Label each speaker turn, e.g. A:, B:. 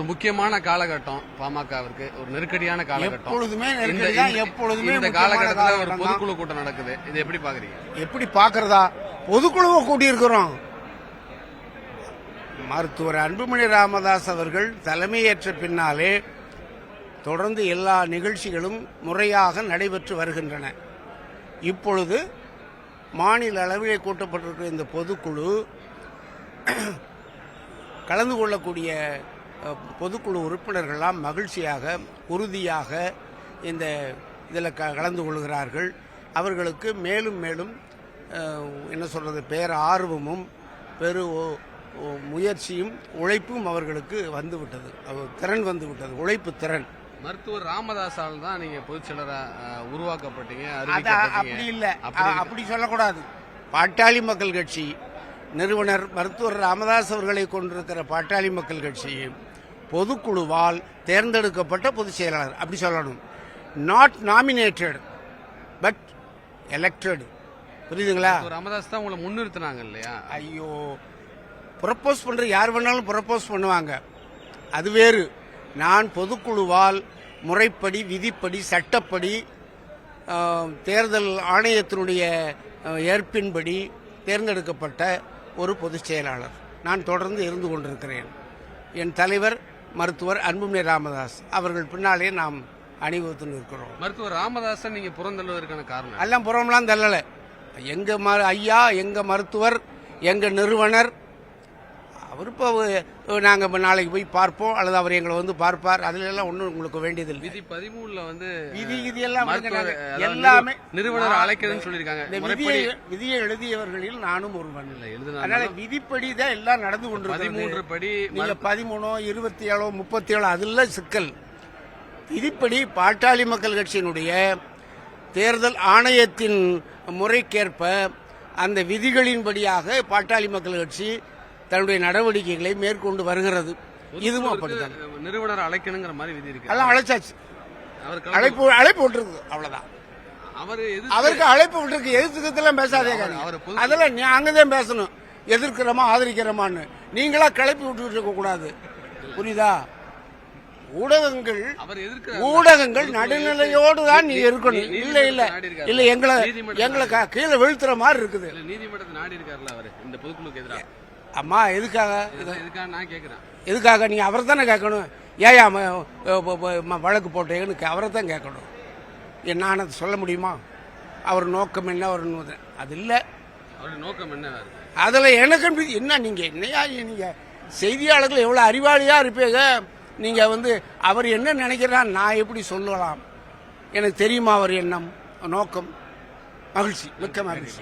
A: முக்கியமான காலகட்டம் பாமகவிற்கு, ஒரு நெருக்கடியான காலகட்டம்.
B: எப்பொழுதுமே
A: இந்த காலகட்டத்தில் ஒரு பொதுக்குழு கூட்டம் நடக்குது. இதை எப்படி பாக்குறீங்க?
B: எப்படி பாக்குறதா? பொதுக்குழுவை கூட்டி இருக்கிறோம். மருத்துவர் அன்புமணி ராமதாஸ் அவர்கள் தலைமையேற்ற பின்னாலே தொடர்ந்து எல்லா நிகழ்ச்சிகளும் முறையாக நடைபெற்று வருகின்றன. இப்பொழுது மாநில அளவிலே கூட்டப்பட்டிருக்கிற இந்த பொதுக்குழு கலந்து கொள்ளக்கூடிய பொதுக்குழு உறுப்பினர்கள்லாம் மகிழ்ச்சியாக உறுதியாக இந்த இதில் கலந்து கொள்கிறார்கள். அவர்களுக்கு மேலும் மேலும் என்ன சொல்றது, பேர ஆர்வமும் பெரு முயற்சியும் உழைப்பும் அவர்களுக்கு வந்துவிட்டது, திறன் வந்துவிட்டது, உழைப்பு திறன்.
A: மருத்துவர் ராமதாஸால் தான் நீங்க பொதுச்செயலரா உருவாக்கப்பட்டீங்க.
B: அப்படி இல்லை, அப்படி சொல்லக்கூடாது. பாட்டாளி மக்கள் கட்சி நிறுவனர் மருத்துவர் ராமதாஸ் அவர்களை கொண்டிருக்கிற பாட்டாளி மக்கள் கட்சி பொதுக்குழுவால் தேர்ந்தெடுக்கப்பட்ட பொதுச் செயலாளர், அப்படி சொல்லணும். Not nominated but elected. புரியுதுங்களா?
A: ராமதாஸ் தான் உங்களை முன்னிறுத்தினாங்க இல்லையா?
B: ஐயோ, ப்ரப்போஸ் பண்ற யார் வேணாலும் ப்ரப்போஸ் பண்ணுவாங்க, அது வேறு. நான் பொதுக்குழுவால் முறைப்படி, விதிப்படி, சட்டப்படி, தேர்தல் ஆணையத்தினுடைய ஏற்பின்படி தேர்ந்தெடுக்கப்பட்ட ஒரு பொதுச் செயலாளர். நான் தொடர்ந்து இருந்து கொண்டிருக்கிறேன். என் தலைவர் மருத்துவர் அன்புமணி ராமதாஸ் அவர்கள் பின்னாலே நாம் அணிவகுத்து நிற்கிறோம்.
A: மருத்துவர் ராமதாசன் நீங்க புறந்தள்ளுவதற்கான காரணம்?
B: எல்லாம் புறம்லாம் தள்ளல. எங்க ஐயா, எங்க மருத்துவர், எங்க நிறுவனர், அவர் இப்போ நாங்கள் நாளைக்கு போய் பார்ப்போம் அல்லது அவர் எங்களை வந்து பார்ப்பார். அதுல எல்லாம் ஒன்றும் உங்களுக்கு வேண்டியதில்லை.
A: விதி 13 வந்து
B: விதி எல்லாம் எல்லாமே
A: நிறுவனர் அழைக்கிறதுன்னு சொல்லியிருக்காங்க.
B: விதியை எழுதியவர்களில் நானும் ஒருவன். அதனால விதிப்படி தான் எல்லாம் நடந்து கொண்டிருக்கிறது.
A: 13 படி
B: நீங்க 13, 27, 37 அதுல சிக்கல். விதிப்படி பாட்டாளி மக்கள் கட்சியினுடைய தேர்தல் ஆணையத்தின் முறைக்கேற்ப அந்த விதிகளின்படியாக பாட்டாளி மக்கள் கட்சி தன்னுடைய நடவடிக்கைகளை மேற்கொண்டு வருகிறது. இதுவும் அப்படித்தான்.
A: நிறுவனர் அழைக்கணுங்கிற மாதிரி விதி இருக்கு.
B: எல்லாம் அழைச்சாச்சு. அழைப்பு விட்டுருக்கு, அவ்வளவுதான். அவருக்கு அழைப்பு விட்டுருக்கு. எதிர்த்துக்கெல்லாம் பேசாதே, அதெல்லாம் அங்கதான் பேசணும். எதிர்க்கிறோமா ஆதரிக்கிறோமான்னு நீங்களா கிளப்பி விட்டுட்டு இருக்க கூடாது. புரியுதா? ஊடகங்கள் நடுநிலையோடு தான் நீ இருக்கணும். இல்ல இல்ல இல்ல, எங்களை கீழே வீழ்த்துற மாதிரி இருக்குது.
A: நீதிமன்றத்தை நாடி இருக்காருல்ல அவர் இந்த பொதுக்குழுக்கு எதிராக.
B: அம்மா எதுக்காக
A: நான் கேட்கிறேன்.
B: எதுக்காக? நீங்க அவரை தானே கேட்கணும். ஏயா வழக்கு போட்டேன்னு அவரை தான் கேட்கணும். நான் அதை சொல்ல முடியுமா? அவர் நோக்கம் என்ன? அவர் அது இல்லை.
A: அவருடைய நோக்கம் என்ன?
B: அதுல எனக்கு என்ன, நீங்க என்னையா நீங்க செய்தியாளர்கள் எவ்வளவு அறிவாளியா இருப்பீங்க. நீங்க வந்து அவர் என்ன நினைக்கிறார் நான் எப்படி சொல்லலாம்? எனக்கு தெரியுமா அவர் எண்ணம், நோக்கம்? மகிழ்ச்சி, மிக்க மகிழ்ச்சி.